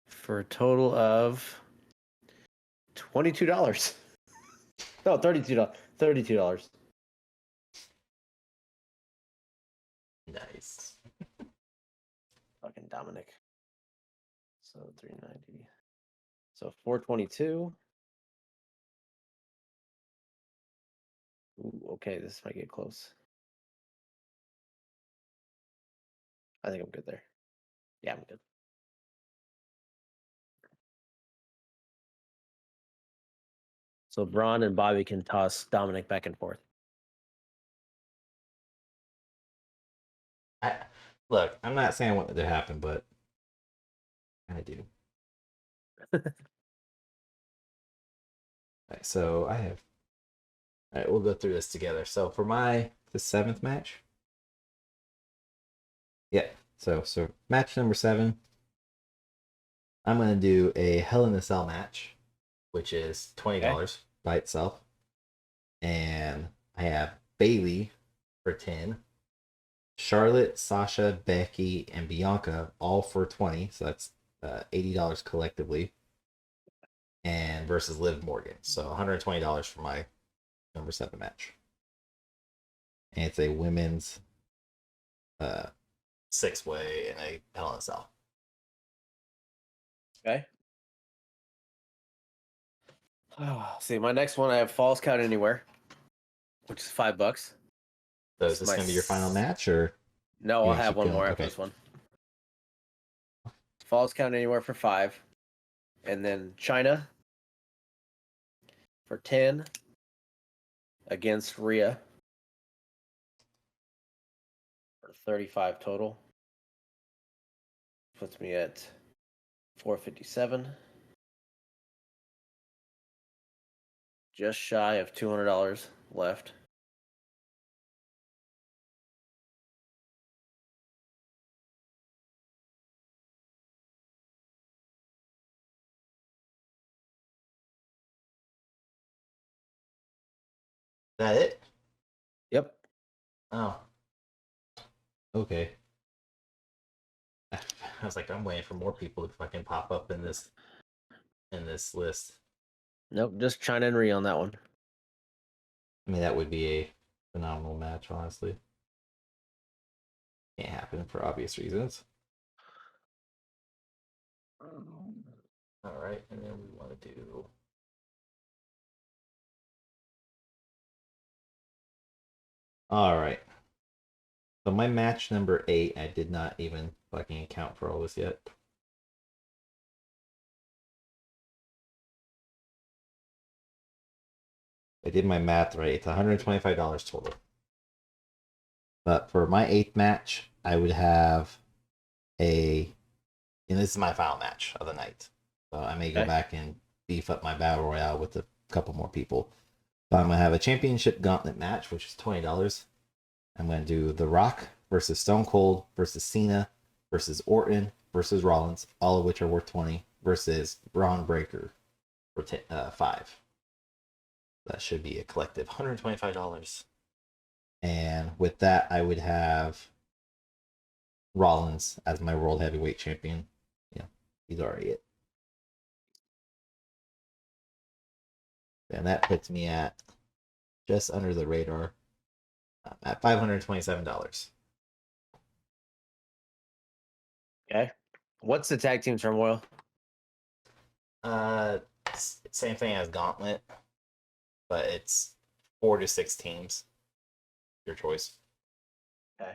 B: For a total of $22. No, $32. $32.
A: Nice.
B: Fucking Dominic. So 390. So 422. Ooh, okay, this might get close. I think I'm good there. Yeah, I'm good. So Braun and Bobby can toss Dominic back and forth.
A: Look, I'm not saying what to happen, but I do. All right, so I have. All right, we'll go through this together. So for the 7th match. Yeah. So match number 7. I'm gonna do a Hell in a Cell match, which is $20 by itself, and I have Bailey for 10. Charlotte, Sasha, Becky, and Bianca all for 20, so that's $80 collectively, and versus Liv Morgan, so $120 for my number 7 match, and it's a women's 6-way in a Hell in a Cell.
B: Okay. See, my next one I have Falls Count Anywhere, which is $5.
A: So is this gonna be your final match, or
B: no? I'll have one more after this one. Falls Count Anywhere for 5, and then China for 10 against Rhea for 35 total. Puts me at 457. Just shy of $200 left.
A: that it?
B: Yep.
A: Oh. Okay. I was like, I'm waiting for more people to fucking pop up in this list.
B: Nope, just China and Rhea on that one.
A: I mean, that would be a phenomenal match, honestly. Can't happen for obvious reasons. All right, and then we want to do. All right. So my match number 8, I did not even fucking account for all this yet. I did my math right. It's $125 total. But for my 8th match, I would have and this is my final match of the night. So I may go back and beef up my battle royale with a couple more people. So I'm gonna have a championship gauntlet match, which is $20. I'm gonna do The Rock versus Stone Cold versus Cena versus Orton versus Rollins, all of which are worth 20, versus Braun Breaker for 5. That should be a collective $125. And with that, I would have Rollins as my World Heavyweight Champion. Yeah, he's already it. And that puts me at just under the radar at $527.
B: Okay. What's the tag team turmoil?
A: Same thing as Gauntlet, but it's 4 to 6 teams. Your choice.
B: Okay.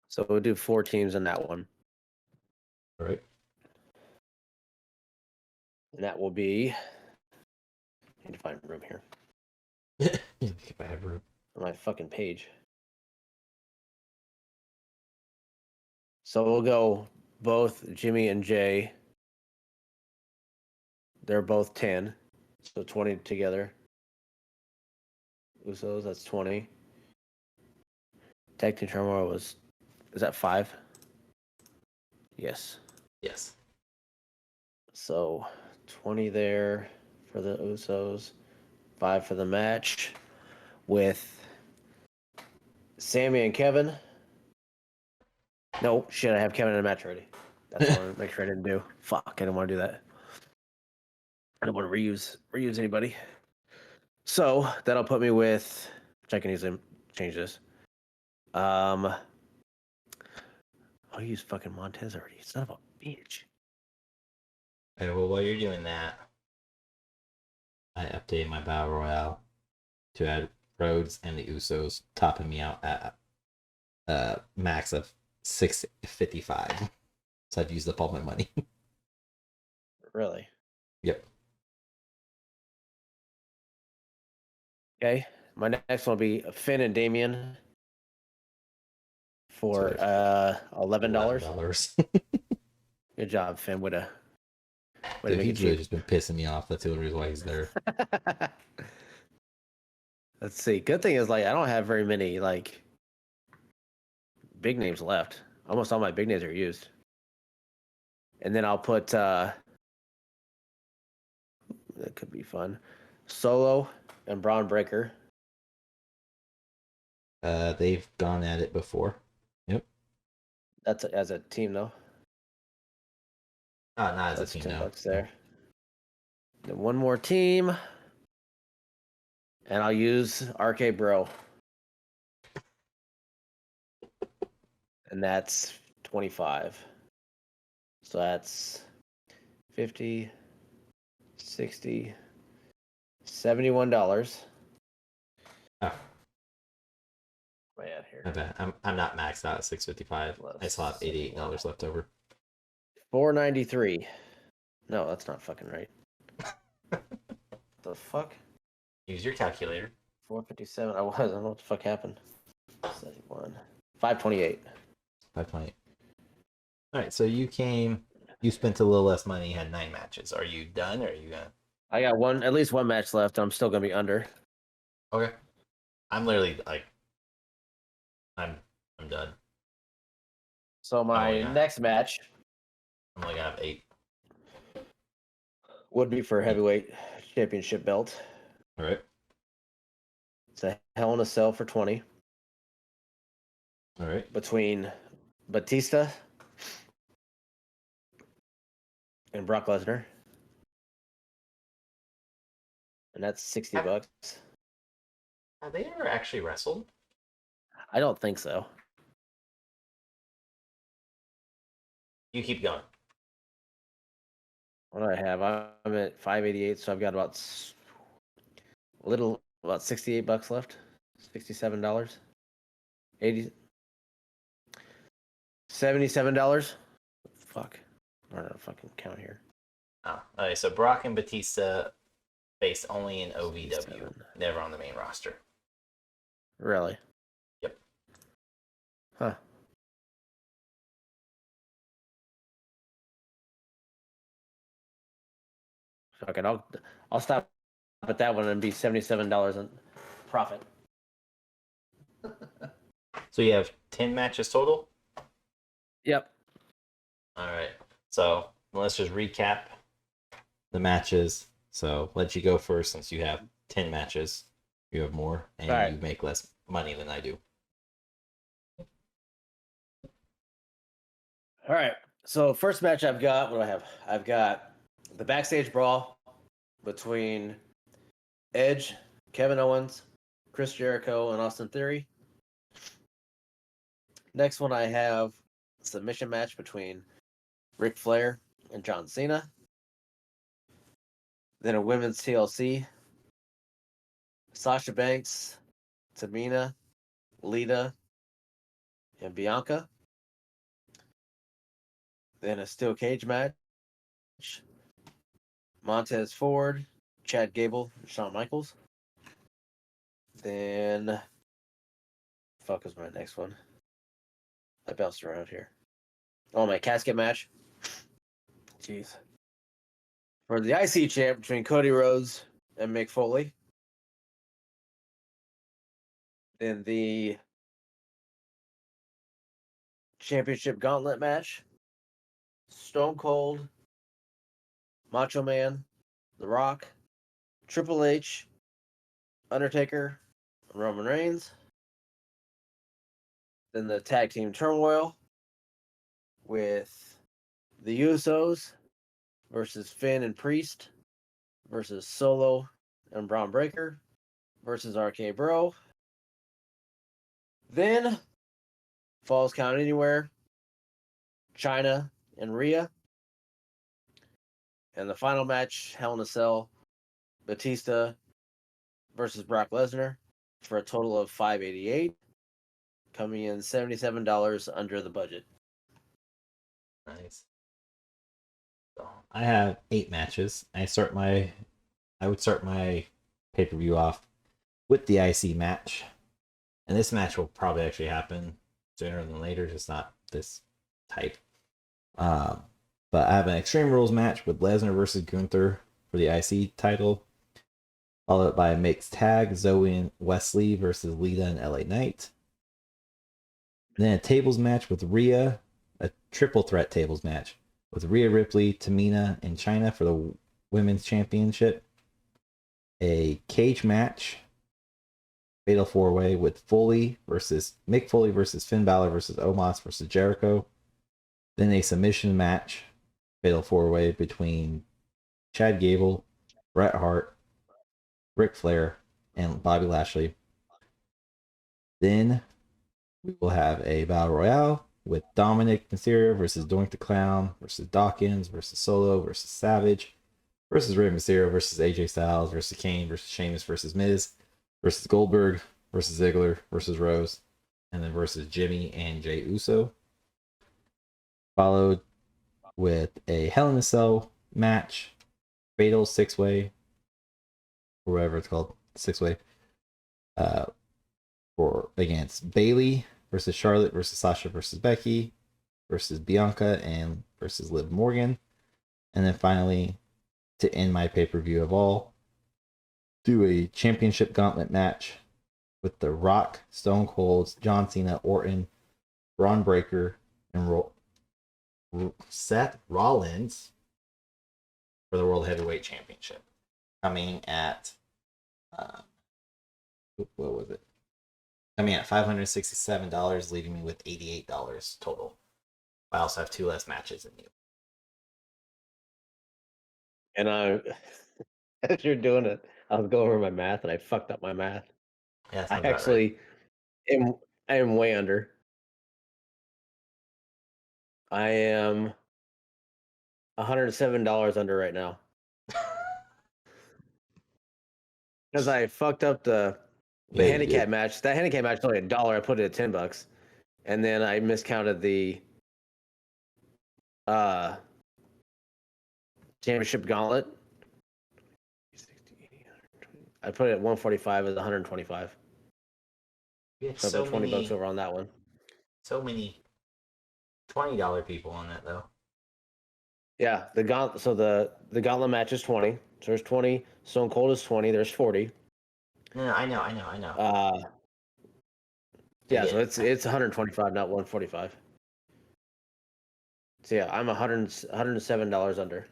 B: So we'll do 4 teams in that one.
A: All right.
B: And that will be. I need to find room here.
A: If I have room.
B: On my fucking page. So we'll go both Jimmy and Jey. They're both 10. So 20 together. Usos, that's 20. Tag team turmoil is that 5? Yes.
A: Yes.
B: So 20 there for the Usos, 5 for the match with Sammy and Kevin. No, shit, I have Kevin in a match already. That's what I want to make sure I didn't do. Fuck, I didn't want to do that. I don't want to reuse anybody. So that'll put me with, which I can easily change this. I'll use fucking Montez already. Son of a bitch.
A: Okay, well, while you're doing that, I updated my battle royale to add Rhodes and the Usos, topping me out at max of $655. So I've used up all my money.
B: Really?
A: Yep.
B: Okay. My next one will be Finn and Damien for $11. Good job, Finn. Dude,
A: he's really just been pissing me off. That's the only reason why he's there.
B: Let's see. Good thing is, like, I don't have very many, like, big names left. Almost all my big names are used. And then I'll put, that could be fun, Solo and Braun Breaker.
A: They've gone at it before. Yep.
B: That's as a team, though.
A: Not as a team, no.
B: $10 there. Then one more team. And I'll use RK Bro. And that's 25. So that's 50, 60, $71.
A: Oh.
B: Way out here.
A: My bad. I'm not maxed out at $655. I still have $88 left over.
B: $493. No, that's not fucking right. The fuck?
A: Use your calculator.
B: 457. I don't know what the fuck happened. 71. 528.
A: 528. All right, so you spent a little less money, you had 9 matches. Are you done, or are you gonna?
B: I got at least one match left. I'm still gonna be under.
A: Okay. I'm literally like, I'm done.
B: So my next match
A: I'm only gonna have 8.
B: would be for heavyweight championship belt.
A: All right.
B: It's a Hell in a Cell for 20.
A: All right.
B: Between Batista and Brock Lesnar. And that's $60.
A: Have they ever actually wrestled?
B: I don't think so.
A: You keep going.
B: What do I have? I'm at 588, so I've got about $68 left. $67. $77. Fuck. I don't know if I can count here.
A: Oh, okay. So Brock and Batista faced only in OVW,
B: 67.
A: never on the main roster.
B: Really?
A: Yep.
B: Huh. Okay, I'll stop at that one and be $77 in profit.
A: So you have 10 matches total?
B: Yep.
A: All right. So let's just recap the matches. So let you go first since you have 10 matches. You have more and
B: All right.
A: you make less money than I do.
B: All right. So first match I've got, what do I have? I've got the backstage brawl between Edge, Kevin Owens, Chris Jericho, and Austin Theory. Next one I have a submission match between Ric Flair and John Cena. Then a women's TLC. Sasha Banks, Tamina, Lita, and Bianca. Then a steel cage match. Montez Ford, Chad Gable, and Shawn Michaels. Then, fuck is my next one? I bounced around here. Oh, my casket match. Jeez. For the IC champ between Cody Rhodes and Mick Foley. Then the championship gauntlet match. Stone Cold, Macho Man, The Rock, Triple H, Undertaker, and Roman Reigns. Then the tag team turmoil with the Usos versus Finn and Priest versus Solo and Braun Breaker versus RK Bro. Then Falls Count Anywhere, China and Rhea. And the final match, Hell in a Cell, Batista versus Brock Lesnar for a total of $588, coming in $77 under the budget.
A: Nice. So I have 8 matches. I would start my pay-per-view off with the IC match. And this match will probably actually happen sooner than later, just not this type. But I have an Extreme Rules match with Lesnar versus Gunther for the IC title, followed by a mixed tag, Zoe and Wesley versus Lita and LA Knight. Then a tables match with Rhea, a triple threat tables match with Rhea Ripley, Tamina, and Chyna for the Women's Championship. A cage match, Fatal 4-Way with Mick Foley versus Finn Bálor versus Omos versus Jericho. Then a submission match, Fatal 4-Way between Chad Gable, Bret Hart, Ric Flair, and Bobby Lashley. Then we will have a Battle Royale with Dominic Mysterio versus Doink the Clown versus Dawkins versus Solo versus Savage versus Rey Mysterio versus AJ Styles versus Kane versus Sheamus versus Miz versus Goldberg versus Ziggler versus Rose, and then versus Jimmy and Jey Uso. Followed with a Hell in a Cell match, Fatal 6-Way, or whatever it's called, 6-Way, for against Bayley versus Charlotte versus Sasha versus Becky versus Bianca and versus Liv Morgan. And then finally, to end my pay-per-view of all, do a championship gauntlet match with The Rock, Stone Cold, John Cena, Orton, Braun Breaker, and Seth Rollins for the World Heavyweight Championship. Coming at, what was it? Coming at $567, leaving me with $88 total. I also have 2 less matches than you.
B: And as you're doing it, I was going over my math and I fucked up my math.
A: Yeah,
B: I actually am way under. I am $107 under right now. Because I fucked up the handicap match. That handicap match is only $1. I put it at $10. And then I miscounted the championship gauntlet. I put it at 145 as 125. So I put $20 over on that one.
A: So many $20 people on that though.
B: Yeah, the gauntlet. So the gauntlet match is 20. So there's 20. Stone Cold is 20. There's 40.
A: No, I know.
B: Yeah, so it's 125, not 145. So yeah, I'm $107 under.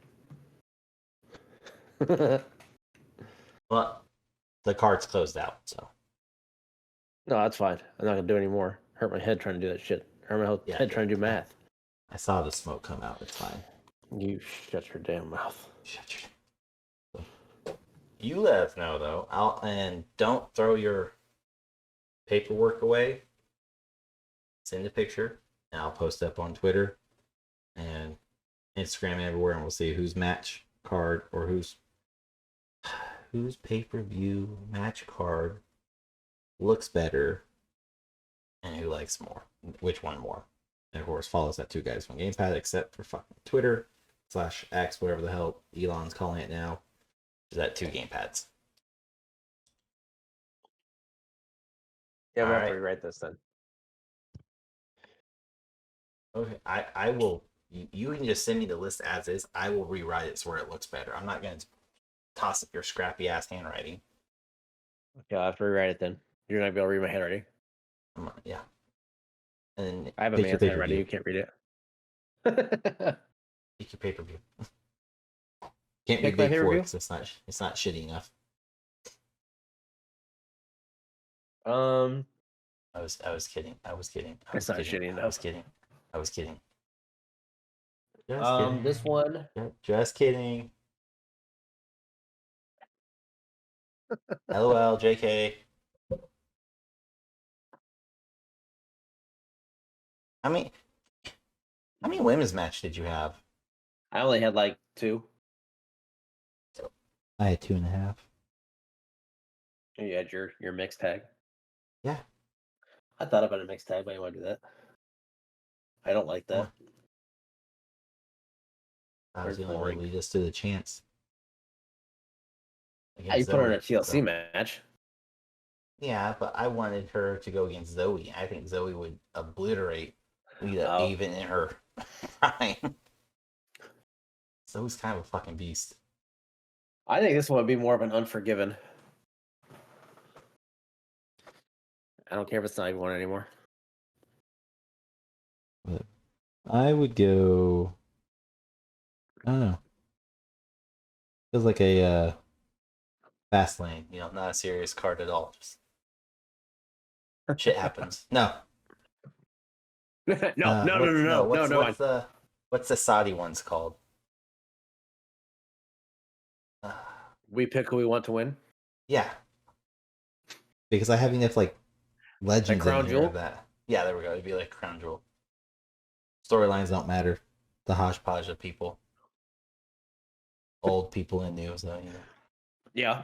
A: Well, the card's closed out, so.
B: No, that's fine. I'm not gonna do any more. Hurt my head trying to do that shit. Hurt my head trying to do math.
A: I saw the smoke come out. It's fine.
B: You shut your damn mouth.
A: Shut your. You let us know though. And don't throw your paperwork away. Send a picture, and I'll post up on Twitter and Instagram and everywhere, and we'll see whose match card or whose pay-per-view match card looks better and who likes more, which one more. And of course, follow us at 2guys1gamepad, except for fucking Twitter /X, whatever the hell Elon's calling it now, is at 2gamepads.
B: Yeah, we'll have to rewrite this then.
A: Okay, I will. You can just send me the list as is. I will rewrite it so where it looks better. I'm not going to toss up your scrappy ass handwriting.
B: Okay, I'll have to rewrite it then. You're not going to be able to read my handwriting.
A: Yeah. And
B: I have a man's handwriting. You can't read it.
A: Pick your pay-per-view. Can't be big four because it's not shitty enough. I was kidding.
B: It's not shitty enough.
A: I was kidding.
B: This one.
A: Just kidding. LOL, JK. How many women's match did you have?
B: I only had like 2.
A: I had 2.5.
B: You had your mixed tag.
A: Yeah.
B: I thought about a mixed tag, but I didn't want to do that. I don't like that.
A: That was the only way we just did a chance.
B: Yeah, you put her in a TLC match.
A: Yeah, but I wanted her to go against Zoe. I think Zoe would obliterate Lita even in her prime. Zoe's kind of a fucking beast.
B: I think this one would be more of an Unforgiven. I don't care if it's not even one anymore.
A: But I would go. I don't know. Feels like a fast lane, not a serious card at all. Just shit happens. No.
B: No.
A: What's the Saudi ones called?
B: We pick who we want to win.
A: Yeah. Because I have enough legends
B: Crown
A: in here
B: Jewel?
A: of that. Yeah, there we go. It'd be like Crown Jewel. Storylines don't matter. The hodgepodge of people. Old people and new, so
B: Yeah.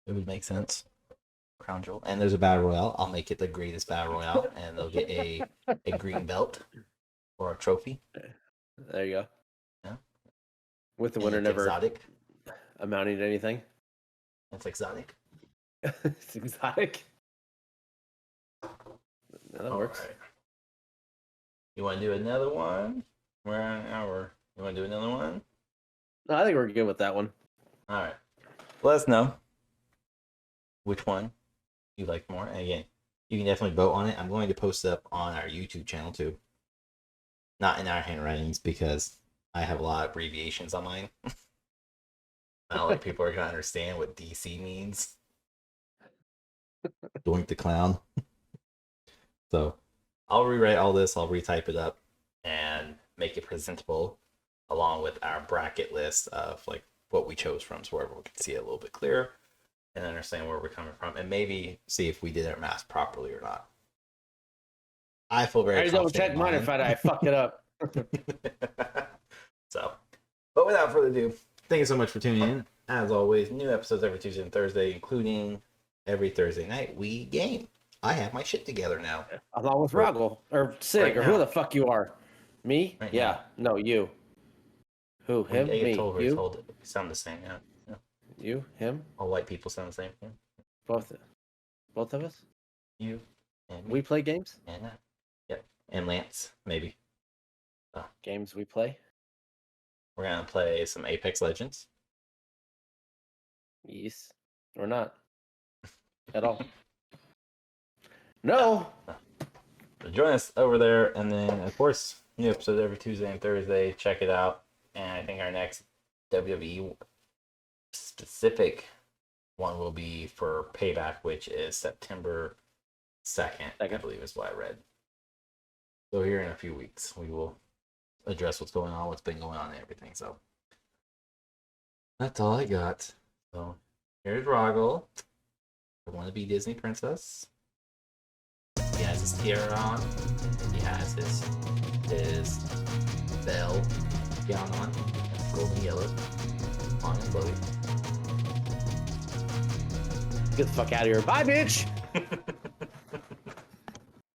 A: it would make sense. Crown Jewel. And there's a battle royale. I'll make it the greatest battle royale, and they'll get a green belt or a trophy.
B: There you go.
A: Yeah.
B: With the winner never
A: exotic.
B: Amounting to anything.
A: It's exotic.
B: It's exotic. No, that works.
A: Right. You want to do another one? We're on an hour. You want to do another one?
B: No, I think we're good with that one.
A: All right. Let us know which one you like more. And again, you can definitely vote on it. I'm going to post it up on our YouTube channel too. Not in our handwritings because I have a lot of abbreviations on mine. I don't think people are going to understand what DC means. Doink the clown. So I'll rewrite all this. I'll retype it up and make it presentable along with our bracket list of what we chose from, so everyone can see it a little bit clearer and understand where we're coming from, and maybe see if we did our math properly or not. I feel very confident.
B: I double check mine if I fucked it up.
A: So, but without further ado, thank you so much for tuning in. As always, new episodes every Tuesday and Thursday, including every Thursday night we game. I have my shit together now.
B: Along with Rahgel or Sig or who the fuck you are. Me?
A: Right
B: yeah.
A: now.
B: No, you. Who? Him? Me? You?
A: Told it. Sound the same, yeah.
B: You? Him?
A: All white people sound the same. Yeah.
B: Both of us?
A: You and me.
B: We play games?
A: And yep. And Lance, maybe.
B: Games we play?
A: We're gonna play some Apex Legends.
B: Yes. Or not. At all. No.
A: So join us over there, and then of course new episodes every Tuesday and Thursday. Check it out, and I think our next WWE specific one will be for Payback, which is September 2nd, I believe is what I read. So here in a few weeks, we will address what's going on, what's been going on, and everything. So that's all I got. So here's Rahgel. I want to be Disney princess. He has his tiara on. He has his bell gown on. Golden yellow. On his Chloe.
B: Get the fuck out of here. Bye, bitch!